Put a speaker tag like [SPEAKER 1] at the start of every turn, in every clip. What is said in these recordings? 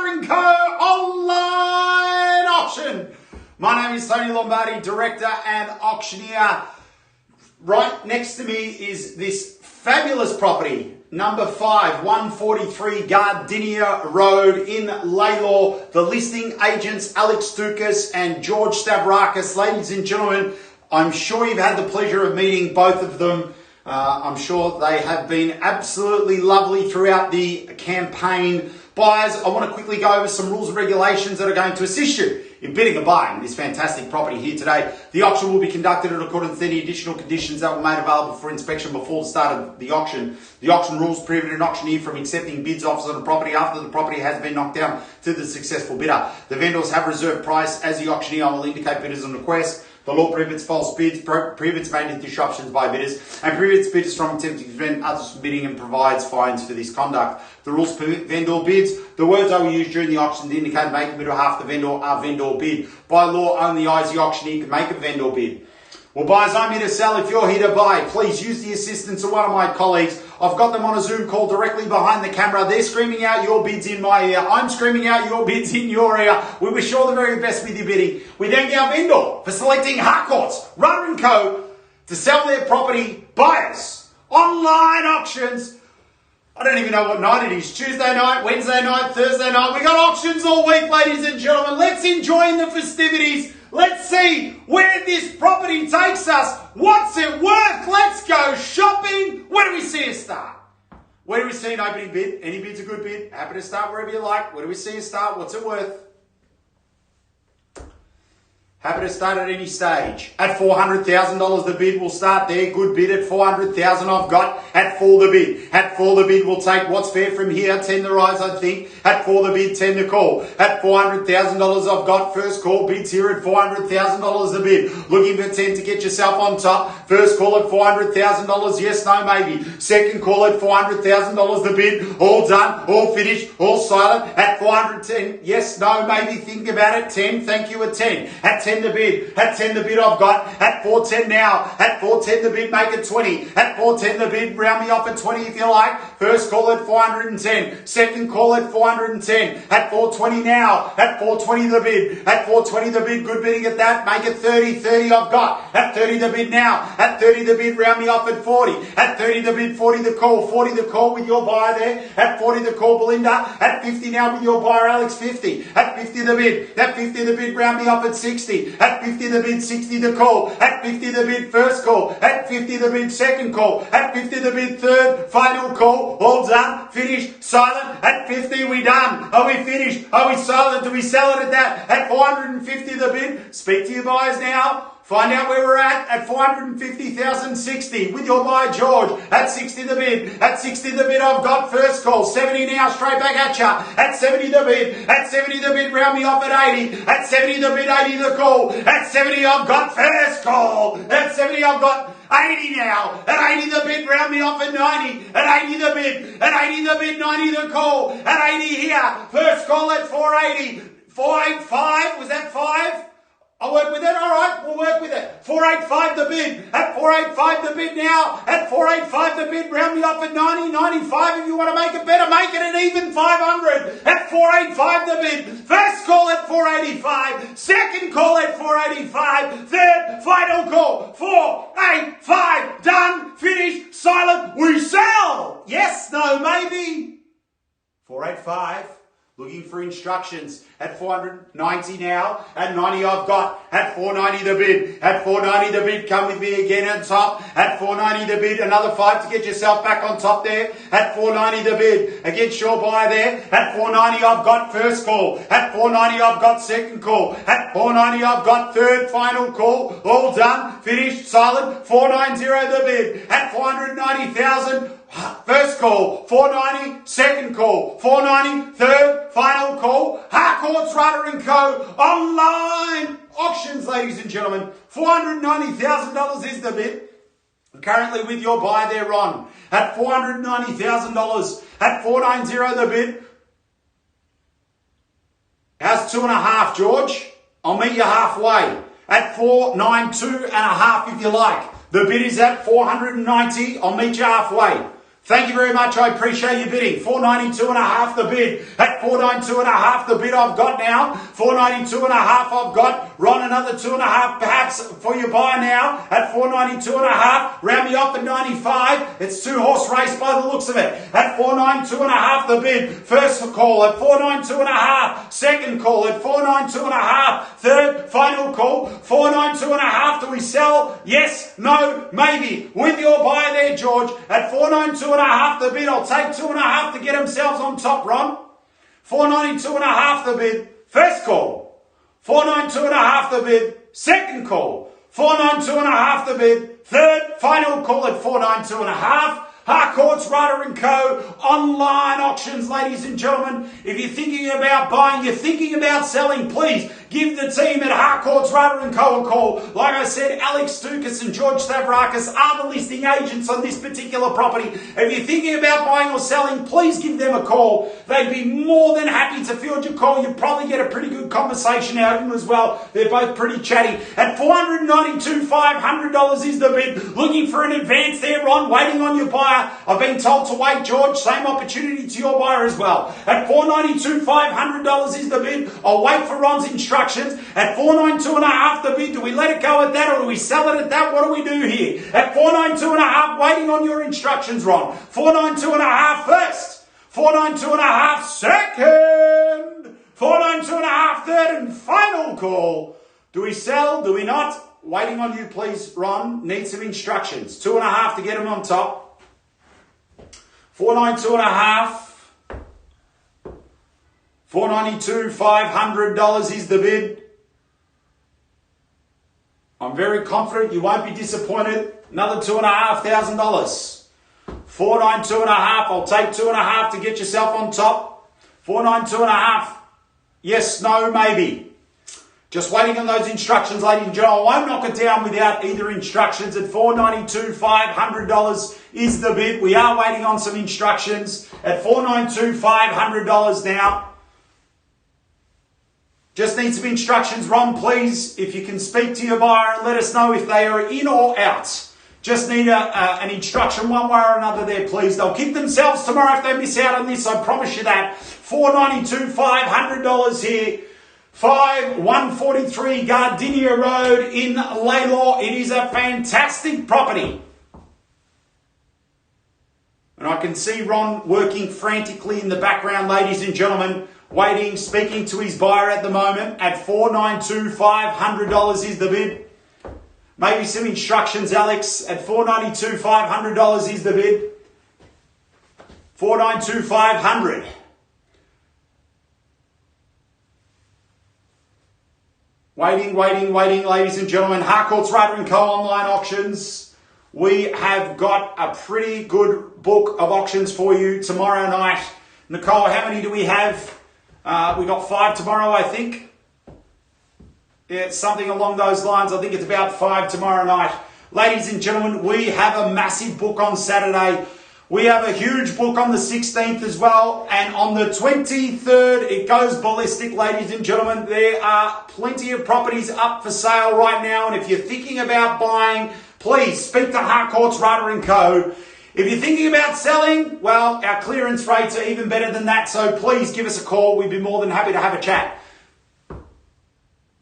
[SPEAKER 1] Rata & Co. online auction. My name is Tony Lombardi, Director and Auctioneer. Right next to me is this fabulous property, number 5, 143 Gardenia Road in Lalor. The listing agents, Alex Doucas and George Stavrakis. Ladies and gentlemen, I'm sure you've had the pleasure of meeting both of them. I'm sure they have been absolutely lovely throughout the campaign. Buyers, I want to quickly go over some rules and regulations that are going to assist you in bidding or buying this fantastic property here today. The auction will be conducted in accordance to any additional conditions that were made available for inspection before the start of the auction. The auction rules prohibit an auctioneer from accepting bids offers on a property after the property has been knocked down to the successful bidder. The vendors have reserved price as the auctioneer will indicate bidders on request. The law prohibits false bids, prohibits maintenance disruptions by bidders, and prohibits bidders from attempting to prevent others from bidding and provides fines for this conduct. The rules permit vendor bids. The words I will use during the auction to indicate make a bid on behalf of the vendor are vendor bid. By law, only I as the auctioneer can make a vendor bid. Well, buyers, I'm here to sell. If you're here to buy, please use the assistance of one of my colleagues. I've got them on a Zoom call directly behind the camera. They're screaming out your bids in my ear. I'm screaming out your bids in your ear. We wish you all the very best with your bidding. We thank our vendor for selecting Harcourts, Rata & Co. to sell their property. Buyers, online auctions. I don't even know what night it is. Tuesday night, Wednesday night, Thursday night. We got auctions all week, ladies and gentlemen. Let's enjoy the festivities. Let's see where this property takes us. What's it worth? Let's go shopping. Where do we see a start? Where do we see an opening bid? Any bid's a good bid. Happy to start wherever you like. Where do we see a start? What's it worth? Happy to start at any stage. At $400,000 the bid will start there. Good bid at $400,000 I've got. At 4 the bid. At 4 the bid will take what's fair from here. 10 the rise I think. At 4 the bid, 10 the call. At $400,000 I've got first call bids here at $400,000 the bid. Looking for 10 to get yourself on top. First call at $400,000, yes, no, maybe. Second call at $400,000 the bid. All done, all finished, all silent. At 410, yes, no, maybe. Think about it. 10, thank you at 10. At 10 the bid. At 10 the bid I've got. At 410 now. At 410 the bid, make it 20. At 410 the bid, round me off at 20 if you like. First call at 410. Second call at 410. At 420 now. At 420 the bid. At 420 the bid, good bidding at that. Make it 30. 30 I've got. At 30 the bid now. At 30 the bid, round me off at 40. At 30 the bid, 40 the call. 40 the call with your buyer there. At 40 the call, Belinda. At 50 now with your buyer, Alex, 50. At 50 the bid. At 50 the bid, round me off at 60. At 50 the bid, 60 the call. At 50 the bid, first call. At 50 the bid, second call. At 50 the bid, third, final call. All done, finished, silent. At 50 we done. Are we finished? Are we silent? Do we sell it at that? At 450 the bid, speak to your buyers now. Find out where we're at 450,000, 60 with your buyer George. At 60 the bid. At 60 the bid I've got first call. 70 now straight back at ya. At 70 the bid. At 70 the bid round me off at 80. At 70 the bid 80 the call. At 70 I've got first call. At 70 I've got 80 now. At 80 the bid round me off at 90. At 80 the bid. At 80 the bid 90 the call. At 80 here. First call at 480. 485 was that 5? I'll work with it. All right, we'll work with it. 485 the bid. At 485 the bid now. At 485 the bid, round me off at 90, 95. If you want to make it better, make it an even 500. At 485 the bid. First call at 485. Second call at 485. Third, final call. 485. Done, finished, silent. We sell. Yes, no, maybe. 485. Looking for instructions. At 490 now. At 90 I've got. At 490 the bid. At 490 the bid. Come with me again on top. At 490 the bid. Another 5 to get yourself back on top there. At 490 the bid. Against your buyer there. At 490 I've got first call. At 490 I've got second call. At 490 I've got third final call. All done. Finished. Silent. 490 the bid. At 490,000. First call, 490, second call, 490, third, final call. Harcourts, Rata & Co. online auctions, ladies and gentlemen. $490,000 is the bid. Currently with your buy there on. At $490,000. At 490 the bid. How's 2.5, George? I'll meet you halfway. At 492.5 if you like. The bid is at 490. I'll meet you halfway. Thank you very much. I appreciate you bidding. 492 and a half the bid. At 492 and a half the bid I've got now. 492 and a half I've got. Ron, another 2 and a half perhaps for your buy now. At 492 and a half. Round me off at 95. It's 2-horse race by the looks of it. At 492 and a half the bid. First call at 492 and a half. Second call at 492 and a half. Third, final call. 492 and a half. Do we sell? Yes, no, maybe. With your buy there, George. At 492 and a half the bid. I'll take 2 and a half to get themselves on top, Ron. 492 and a half the bid. First call. 492 and a half the bid. Second call. 492 and a half the bid. Third, final call at 492 and a half. Harcourts, Rata and Co. Online auctions, ladies and gentlemen. If you're thinking about buying, you're thinking about selling, please give the team at Harcourts, Rata and Co. a call. Like I said, Alex, Doucas and George Stavrakis are the listing agents on this particular property. If you're thinking about buying or selling, please give them a call. They'd be more than happy to field your call. You'll probably get a pretty good conversation out of them as well. They're both pretty chatty. At $492,500 is the bid. Looking for an advance there, Ron. Waiting on your buyer. I've been told to wait, George. Same opportunity to your buyer as well. At $492,500 is the bid. I'll wait for Ron's instructions. At 492 and a half the bid. Do we let it go at that or do we sell it at that? What do we do here? At 492 and a half, waiting on your instructions, Ron. 492 and a half first. 492 and a half second. 492 and a half third and final call. Do we sell? Do we not? Waiting on you, please, Ron. Need some instructions. 2 and a half to get them on top. 492 and a half. $492,500 is the bid. I'm very confident you won't be disappointed. Another $2,500. 492 and a half. I'll take 2 and a half to get yourself on top. 492 and a half. Yes, no, maybe. Just waiting on those instructions, ladies and gentlemen. I won't knock it down without either instructions. At $492,500 is the bid. We are waiting on some instructions. At $492,500 now. Just need some instructions, Ron, please. If you can speak to your buyer and let us know if they are in or out. Just need an instruction one way or another there, please. They'll kick themselves tomorrow if they miss out on this. I promise you that. $492,500 here. 143 Gardenia Road in Lalor. It is a fantastic property. And I can see Ron working frantically in the background, ladies and gentlemen. Waiting, speaking to his buyer at the moment. At $492,500 is the bid. Maybe some instructions, Alex. At $492,500 is the bid. $492,500. Waiting, ladies and gentlemen. Harcourts, Rata and Co. Online auctions. We have got a pretty good book of auctions for you tomorrow night. Nicole, how many do we have? We got 5 tomorrow, I think. Yeah, something along those lines. I think it's about 5 tomorrow night. Ladies and gentlemen, we have a massive book on Saturday. We have a huge book on the 16th as well. And on the 23rd, it goes ballistic, ladies and gentlemen. There are plenty of properties up for sale right now. And if you're thinking about buying, please speak to Harcourts, Rata and Co. If you're thinking about selling, well, our clearance rates are even better than that. So please give us a call. We'd be more than happy to have a chat.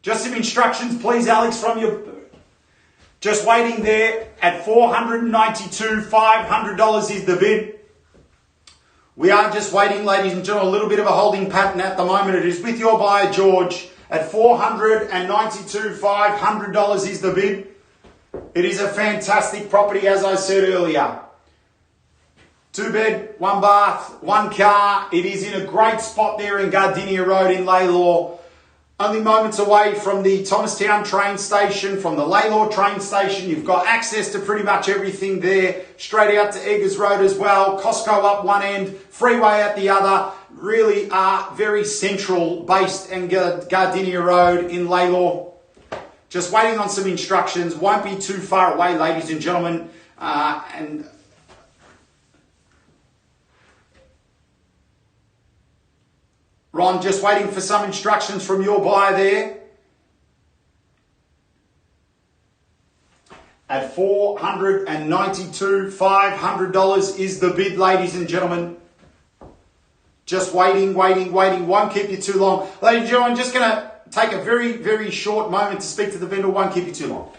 [SPEAKER 1] Just some instructions, please, Alex, from your... Just waiting there at $492,500 is the bid. We are just waiting, ladies and gentlemen, a little bit of a holding pattern at the moment. It is with your buyer, George, at $492,500 is the bid. It is a fantastic property, as I said earlier. 2 bed, 1 bath, 1 car. It is in a great spot there in Gardenia Road in Lalor. Only moments away from the Thomastown train station, from the Lalor train station. You've got access to pretty much everything there. Straight out to Eggers Road as well. Costco up one end, freeway at the other. Really are very central based in Gardenia Road in Lalor. Just waiting on some instructions. Won't be too far away, ladies and gentlemen. Ron, just waiting for some instructions from your buyer there. At $492, $500 is the bid, ladies and gentlemen. Just waiting. Won't keep you too long. Ladies and gentlemen, I'm just going to take a very, very short moment to speak to the vendor. Won't keep you too long.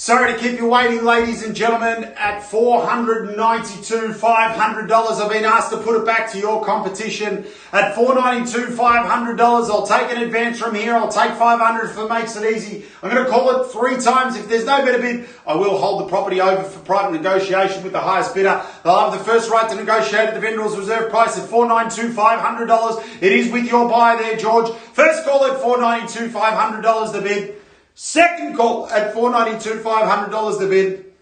[SPEAKER 1] Sorry to keep you waiting, ladies and gentlemen. At $492,500, I've been asked to put it back to your competition. At $492,500, I'll take an advance from here. I'll take $500 if it makes it easy. I'm going to call it 3 times. If there's no better bid, I will hold the property over for private negotiation with the highest bidder. They'll have the first right to negotiate at the vendor's reserve price at $492,500. It is with your buyer there, George. First call at $492,500 the bid. Second call at $492,500 the bid.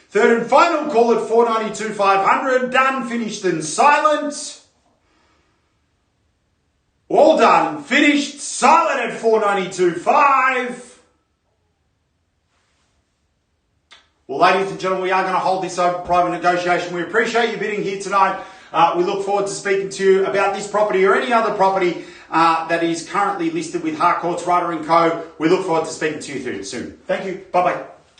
[SPEAKER 1] Third and final call at $492,500. Done, finished and silent. All done, finished, silent at $492,500. Well, ladies and gentlemen, we are going to hold this over private negotiation. We appreciate you bidding here tonight. We look forward to speaking to you about this property or any other property that is currently listed with Harcourts, Rata & Co. We look forward to speaking to you soon. Thank you. Bye-bye.